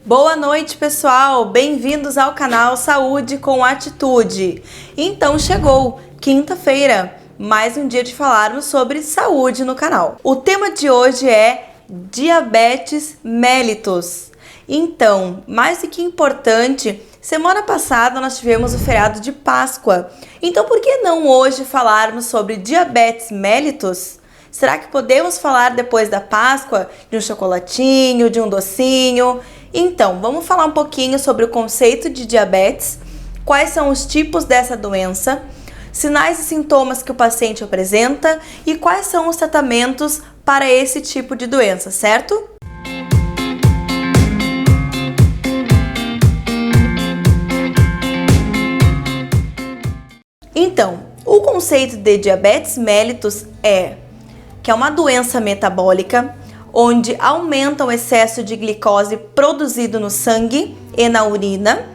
Boa noite, pessoal! Bem-vindos ao canal Saúde com Atitude. Então chegou quinta-feira, mais um dia de falarmos sobre saúde no canal. O tema de hoje é diabetes mellitus. Então, mais do que importante, semana passada nós tivemos o feriado de Páscoa. Então, por que não hoje falarmos sobre diabetes mellitus? Será que podemos falar depois da Páscoa de um chocolatinho, de um docinho? Então, vamos falar um pouquinho sobre o conceito de diabetes, quais são os tipos dessa doença, sinais e sintomas que o paciente apresenta e quais são os tratamentos para esse tipo de doença, certo? Então, o conceito de diabetes mellitus é que é uma doença metabólica onde aumenta o excesso de glicose produzido no sangue e na urina.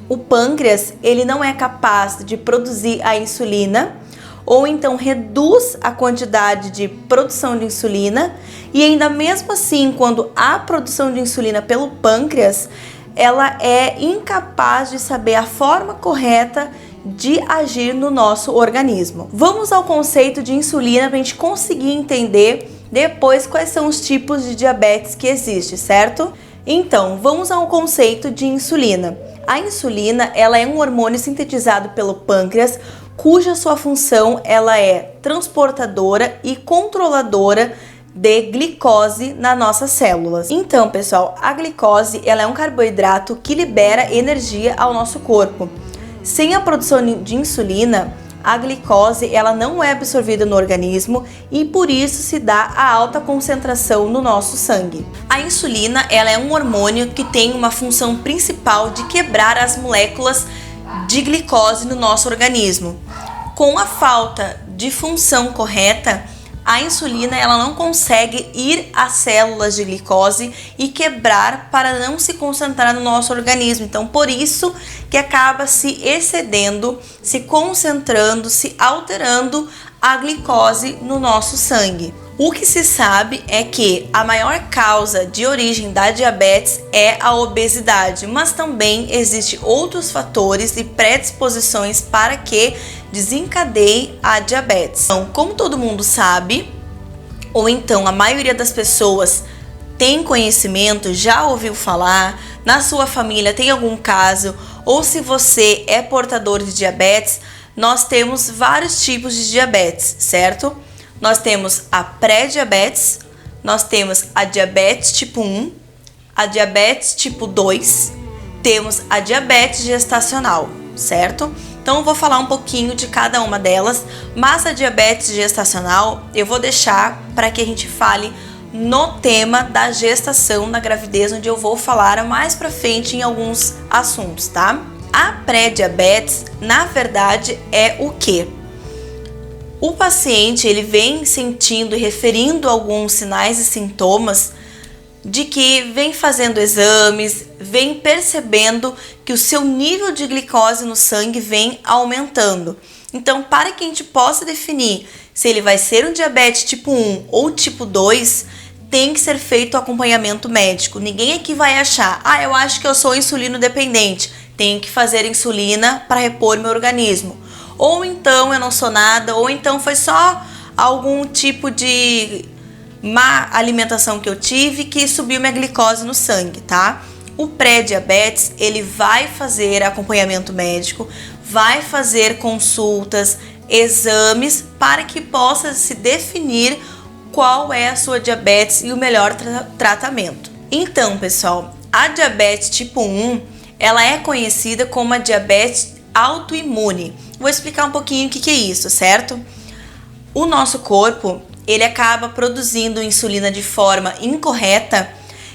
O pâncreas, ele não é capaz de produzir a insulina, ou então reduz a quantidade de produção de insulina, e ainda mesmo assim, quando há produção de insulina pelo pâncreas, ela é incapaz de saber a forma correta de agir no nosso organismo. Vamos ao conceito de insulina para a gente conseguir entender depois quais são os tipos de diabetes que existe, certo? Então, vamos ao conceito de insulina. A insulina, ela é um hormônio sintetizado pelo pâncreas, cuja sua função ela é transportadora e controladora de glicose nas nossas células. Então, pessoal, a glicose ela é um carboidrato que libera energia ao nosso corpo. Sem a produção de insulina, a glicose ela não é absorvida no organismo e por isso se dá a alta concentração no nosso sangue. A insulina ela é um hormônio que tem uma função principal de quebrar as moléculas de glicose no nosso organismo. Com a falta de função correta, a insulina ela não consegue ir às células de glicose e quebrar para não se concentrar no nosso organismo. Então, por isso que acaba se excedendo, se concentrando, se alterando a glicose no nosso sangue. O que se sabe é que a maior causa de origem da diabetes é a obesidade, mas também existem outros fatores e predisposições para que desencadeie a diabetes. Então, como todo mundo sabe, ou então a maioria das pessoas tem conhecimento, já ouviu falar, na sua família tem algum caso, ou se você é portador de diabetes, nós temos vários tipos de diabetes, certo? Nós temos a pré-diabetes, nós temos a diabetes tipo 1, a diabetes tipo 2, temos a diabetes gestacional, certo? Então eu vou falar um pouquinho de cada uma delas, mas a diabetes gestacional eu vou deixar para que a gente fale no tema da gestação na gravidez, onde eu vou falar mais para frente em alguns assuntos, tá? A pré-diabetes, na verdade, é o quê? O paciente ele vem sentindo e referindo alguns sinais e sintomas de que vem fazendo exames, vem percebendo que o seu nível de glicose no sangue vem aumentando. Então, para que a gente possa definir se ele vai ser um diabetes tipo 1 ou tipo 2, tem que ser feito o acompanhamento médico. Ninguém aqui vai achar, eu acho que eu sou insulino dependente, tenho que fazer insulina para repor meu organismo. Ou então eu não sou nada, ou então foi só algum tipo de má alimentação que eu tive que subiu minha glicose no sangue, tá? O pré-diabetes, ele vai fazer acompanhamento médico, vai fazer consultas, exames para que possa se definir qual é a sua diabetes e o melhor tratamento. Então, pessoal, a diabetes tipo 1, ela é conhecida como a diabetes autoimune. Vou explicar um pouquinho o que é isso, certo? O nosso corpo, ele acaba produzindo insulina de forma incorreta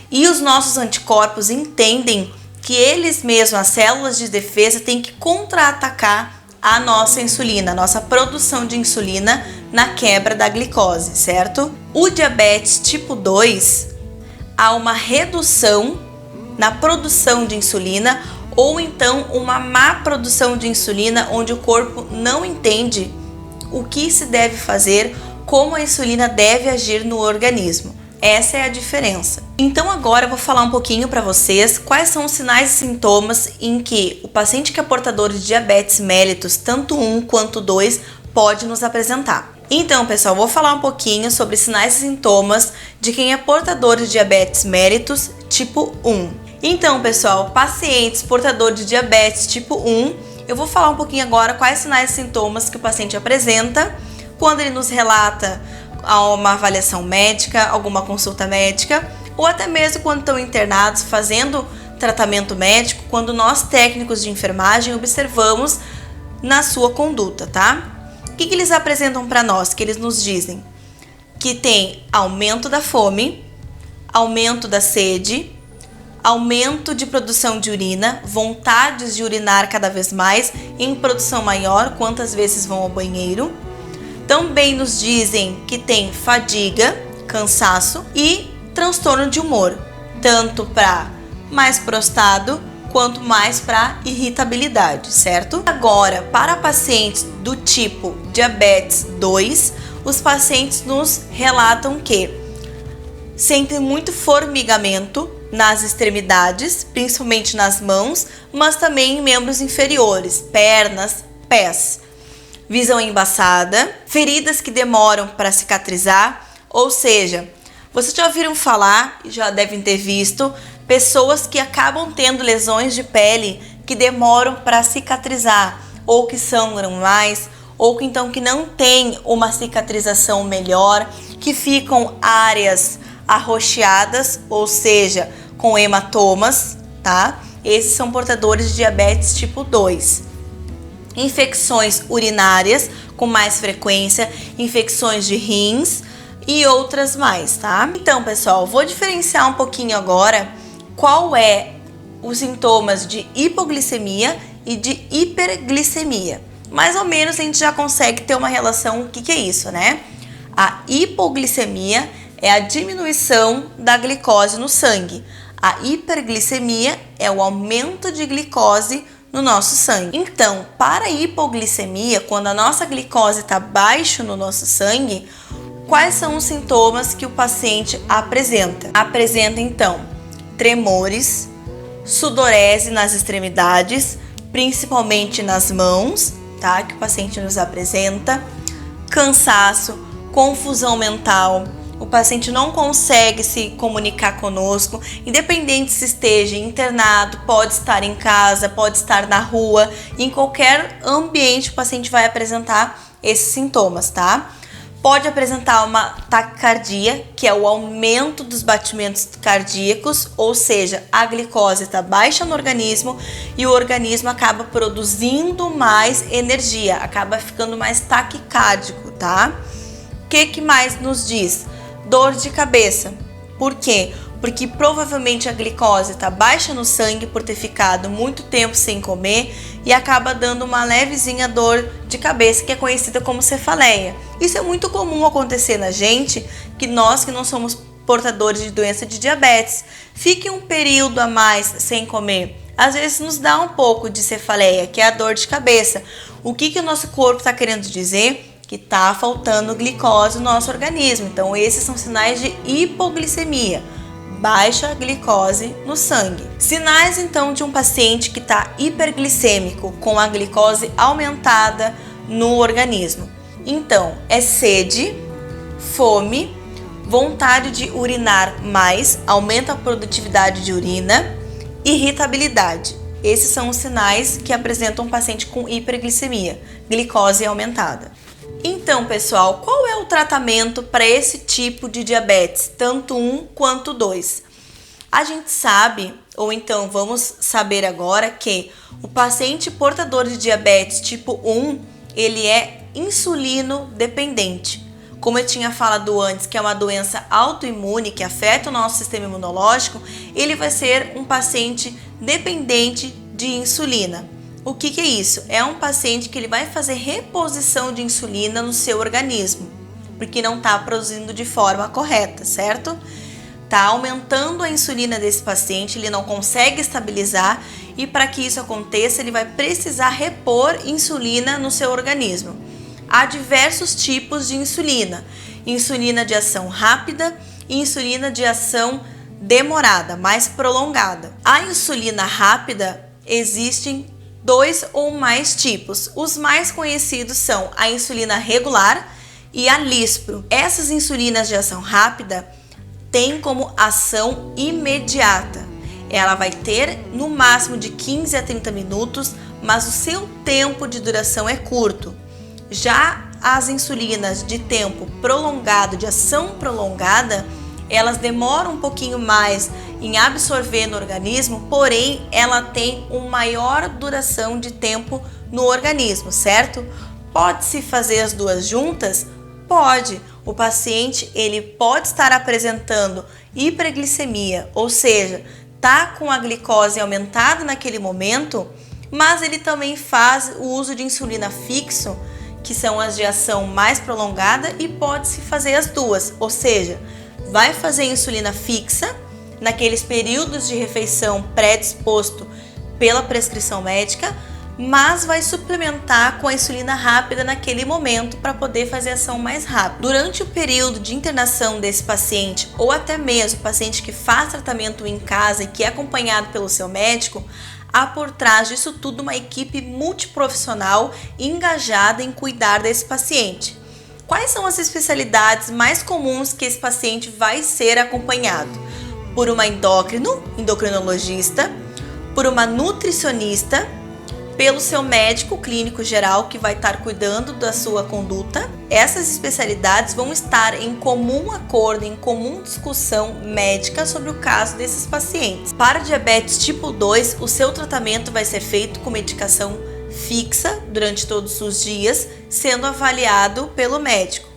e os nossos anticorpos entendem que eles mesmos, as células de defesa, têm que contra-atacar a nossa insulina, a nossa produção de insulina na quebra da glicose, certo? O diabetes tipo 2, há uma redução na produção de insulina ou então uma má produção de insulina, onde o corpo não entende o que se deve fazer, como a insulina deve agir no organismo. Essa é a diferença. Então agora eu vou falar um pouquinho para vocês quais são os sinais e sintomas em que o paciente que é portador de diabetes mellitus, tanto 1 quanto 2, pode nos apresentar. Então, pessoal, vou falar um pouquinho sobre sinais e sintomas de quem é portador de diabetes mellitus tipo 1. Então, pessoal, pacientes portadores de diabetes tipo 1, eu vou falar um pouquinho agora quais sinais e sintomas que o paciente apresenta quando ele nos relata uma avaliação médica, alguma consulta médica, ou até mesmo quando estão internados fazendo tratamento médico, quando nós técnicos de enfermagem observamos na sua conduta, tá? O que eles apresentam para nós? Que eles nos dizem que tem aumento da fome, aumento da sede, aumento de produção de urina, vontades de urinar cada vez mais, em produção maior, quantas vezes vão ao banheiro. Também nos dizem que tem fadiga, cansaço e transtorno de humor, tanto para mais prostrado quanto mais para irritabilidade, certo? Agora, para pacientes do tipo diabetes 2, os pacientes nos relatam que sentem muito formigamento nas extremidades, principalmente nas mãos, mas também em membros inferiores, pernas, pés. Visão embaçada, feridas que demoram para cicatrizar, ou seja, vocês já ouviram falar e já devem ter visto pessoas que acabam tendo lesões de pele que demoram para cicatrizar, ou que sangram mais, ou que então que não tem uma cicatrização melhor, que ficam áreas arroxeadas, ou seja, com hematomas, tá? Esses são portadores de diabetes tipo 2. Infecções urinárias com mais frequência, infecções de rins e outras mais, tá? Então, pessoal, vou diferenciar um pouquinho agora qual é os sintomas de hipoglicemia e de hiperglicemia. Mais ou menos a gente já consegue ter uma relação, o que é isso, né? A hipoglicemia é a diminuição da glicose no sangue. A hiperglicemia é o aumento de glicose no nosso sangue. Então, para a hipoglicemia, quando a nossa glicose está baixa no nosso sangue, quais são os sintomas que o paciente apresenta? Apresenta, então, tremores, sudorese nas extremidades, principalmente nas mãos, tá? Que o paciente nos apresenta, cansaço, confusão mental. O paciente não consegue se comunicar conosco, independente se esteja internado, pode estar em casa, pode estar na rua, em qualquer ambiente o paciente vai apresentar esses sintomas, tá? Pode apresentar uma taquicardia, que é o aumento dos batimentos cardíacos, ou seja, a glicose está baixa no organismo e o organismo acaba produzindo mais energia, acaba ficando mais taquicárdico, tá? O que mais nos diz? Dor de cabeça. Por quê? Porque provavelmente a glicose está baixa no sangue por ter ficado muito tempo sem comer e acaba dando uma levezinha dor de cabeça, que é conhecida como cefaleia. Isso é muito comum acontecer na gente, que nós que não somos portadores de doença de diabetes, fique um período a mais sem comer. Às vezes nos dá um pouco de cefaleia, que é a dor de cabeça. O que o nosso corpo está querendo dizer? Que está faltando glicose no nosso organismo. Então esses são sinais de hipoglicemia, baixa glicose no sangue. Sinais então de um paciente que está hiperglicêmico, com a glicose aumentada no organismo. Então é sede, fome, vontade de urinar mais, aumenta a produtividade de urina, irritabilidade. Esses são os sinais que apresentam um paciente com hiperglicemia, glicose aumentada. Então, pessoal, qual é o tratamento para esse tipo de diabetes, tanto 1 quanto 2? A gente sabe, ou então vamos saber agora, que o paciente portador de diabetes tipo 1, ele é insulino dependente. Como eu tinha falado antes, que é uma doença autoimune que afeta o nosso sistema imunológico, ele vai ser um paciente dependente de insulina. O que é isso? É um paciente que ele vai fazer reposição de insulina no seu organismo, porque não está produzindo de forma correta, certo? Está aumentando a insulina desse paciente, ele não consegue estabilizar e para que isso aconteça, ele vai precisar repor insulina no seu organismo. Há diversos tipos de insulina. Insulina de ação rápida, e insulina de ação demorada, mais prolongada. A insulina rápida existem 2 ou mais tipos. Os mais conhecidos são a insulina regular e a lispro. Essas insulinas de ação rápida têm como ação imediata. Ela vai ter no máximo de 15 a 30 minutos, mas o seu tempo de duração é curto. Já as insulinas de tempo prolongado, de ação prolongada, elas demoram um pouquinho mais em absorver no organismo, porém ela tem uma maior duração de tempo no organismo, certo? Pode-se fazer as duas juntas? Pode. O paciente ele pode estar apresentando hiperglicemia, ou seja, tá com a glicose aumentada naquele momento, mas ele também faz o uso de insulina fixo, que são as de ação mais prolongada, e pode-se fazer as duas, ou seja, vai fazer insulina fixa naqueles períodos de refeição predisposto pela prescrição médica, mas vai suplementar com a insulina rápida naquele momento para poder fazer ação mais rápida. Durante o período de internação desse paciente, ou até mesmo paciente que faz tratamento em casa e que é acompanhado pelo seu médico, há por trás disso tudo uma equipe multiprofissional engajada em cuidar desse paciente. Quais são as especialidades mais comuns que esse paciente vai ser acompanhado? Por uma endocrinologista, por uma nutricionista, pelo seu médico clínico geral que vai estar cuidando da sua conduta. Essas especialidades vão estar em comum acordo, em comum discussão médica sobre o caso desses pacientes. Para diabetes tipo 2, o seu tratamento vai ser feito com medicação fixa durante todos os dias, sendo avaliado pelo médico.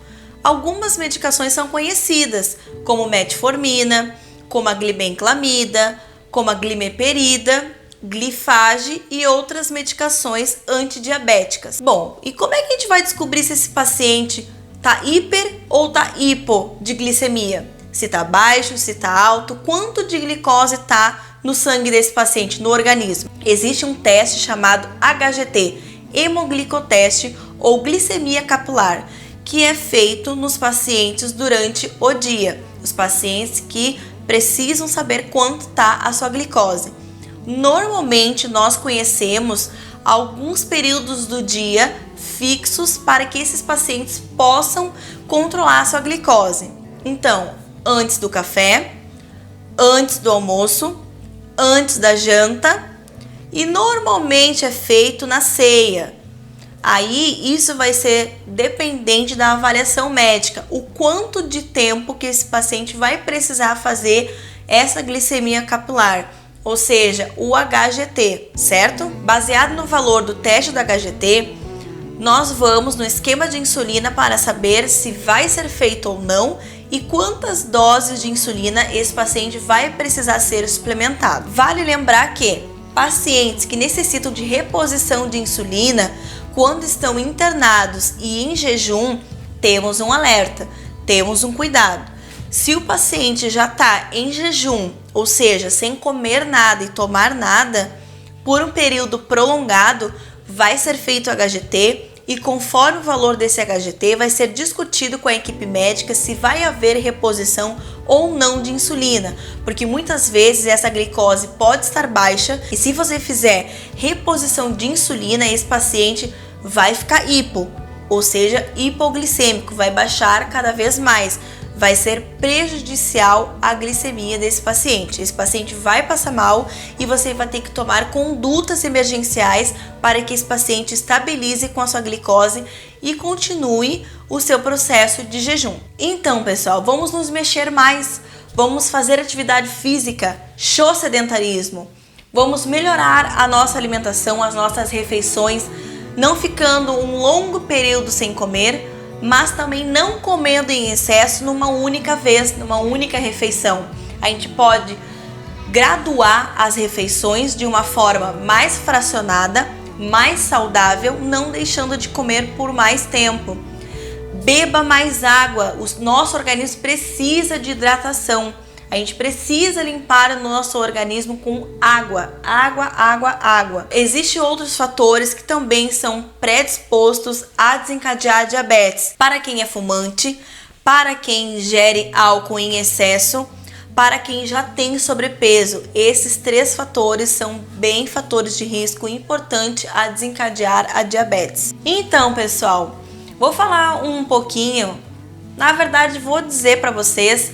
Algumas medicações são conhecidas, como metformina, como a glibenclamida, como a glimeperida, glifage e outras medicações antidiabéticas. Bom, e como é que a gente vai descobrir se esse paciente tá hiper ou tá hipo de glicemia? Se tá baixo, se tá alto, quanto de glicose tá no sangue desse paciente, no organismo? Existe um teste chamado HGT, hemoglicoteste ou glicemia capilar, que é feito nos pacientes durante o dia, os pacientes que precisam saber quanto tá a sua glicose. Normalmente nós conhecemos alguns períodos do dia fixos para que esses pacientes possam controlar a sua glicose. Então, antes do café, antes do almoço, antes da janta e normalmente é feito na ceia. Aí isso vai ser dependente da avaliação médica, o quanto de tempo que esse paciente vai precisar fazer essa glicemia capilar. Ou seja, o HGT, certo? Baseado no valor do teste do HGT, nós vamos no esquema de insulina para saber se vai ser feito ou não e quantas doses de insulina esse paciente vai precisar ser suplementado. Vale lembrar que pacientes que necessitam de reposição de insulina, quando estão internados e em jejum, temos um alerta, temos um cuidado. Se o paciente já está em jejum, ou seja, sem comer nada e tomar nada, por um período prolongado, vai ser feito o HGT e conforme o valor desse HGT vai ser discutido com a equipe médica se vai haver reposição ou não de insulina, porque muitas vezes essa glicose pode estar baixa e se você fizer reposição de insulina, esse paciente vai ficar hipo, ou seja, hipoglicêmico, vai baixar cada vez mais. Vai ser prejudicial à glicemia desse paciente. Esse paciente vai passar mal e você vai ter que tomar condutas emergenciais para que esse paciente estabilize com a sua glicose e continue o seu processo de jejum. Então, pessoal, vamos nos mexer mais, vamos fazer atividade física, show sedentarismo, vamos melhorar a nossa alimentação, as nossas refeições, não ficando um longo período sem comer, mas também não comendo em excesso numa única vez, numa única refeição. A gente pode graduar as refeições de uma forma mais fracionada, mais saudável, não deixando de comer por mais tempo. Beba mais água, o nosso organismo precisa de hidratação. A gente precisa limpar o nosso organismo com água, água, água, água. Existem outros fatores que também são predispostos a desencadear diabetes. Para quem é fumante, para quem ingere álcool em excesso, para quem já tem sobrepeso. Esses 3 fatores são bem fatores de risco importante a desencadear a diabetes. Então, pessoal, vou falar um pouquinho, na verdade vou dizer para vocês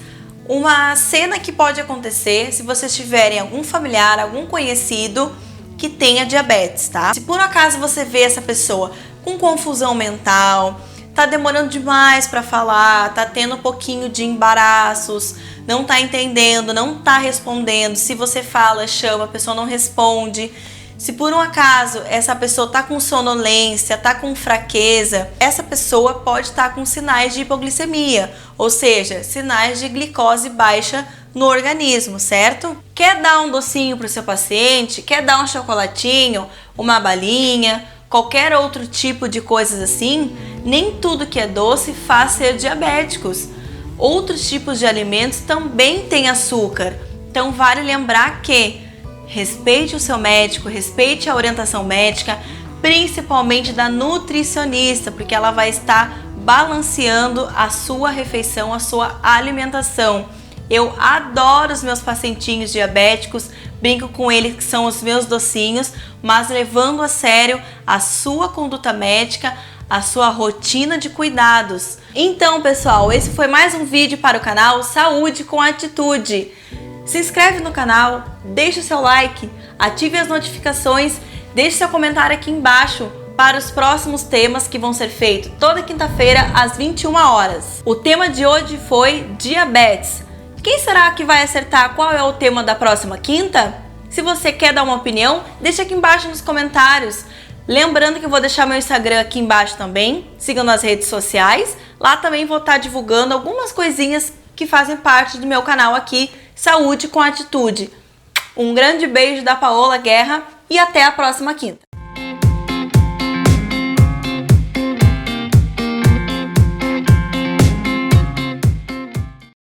uma cena que pode acontecer se vocês tiverem algum familiar, algum conhecido que tenha diabetes, tá? Se por acaso você vê essa pessoa com confusão mental, tá demorando demais para falar, tá tendo um pouquinho de embaraços, não tá entendendo, não tá respondendo. Se você fala, chama, a pessoa não responde. Se por um acaso essa pessoa tá com sonolência, tá com fraqueza, essa pessoa pode estar com sinais de hipoglicemia, ou seja, sinais de glicose baixa no organismo, certo? Quer dar um docinho pro seu paciente? Quer dar um chocolatinho, uma balinha, qualquer outro tipo de coisas assim? Nem tudo que é doce faz ser diabéticos. Outros tipos de alimentos também têm açúcar. Então vale lembrar que respeite o seu médico, respeite a orientação médica, principalmente da nutricionista, porque ela vai estar balanceando a sua refeição, a sua alimentação. Eu adoro os meus pacientinhos diabéticos, brinco com eles que são os meus docinhos, mas levando a sério a sua conduta médica, a sua rotina de cuidados. Então, pessoal, esse foi mais um vídeo para o canal Saúde com Atitude. Se inscreve no canal, deixa o seu like, ative as notificações, deixe seu comentário aqui embaixo para os próximos temas que vão ser feitos toda quinta-feira às 21 horas. O tema de hoje foi diabetes. Quem será que vai acertar qual é o tema da próxima quinta? Se você quer dar uma opinião, deixa aqui embaixo nos comentários. Lembrando que eu vou deixar meu Instagram aqui embaixo também, sigam nas redes sociais. Lá também vou estar divulgando algumas coisinhas que fazem parte do meu canal aqui, Saúde com Atitude. Um grande beijo da Paola Guerra e até a próxima quinta.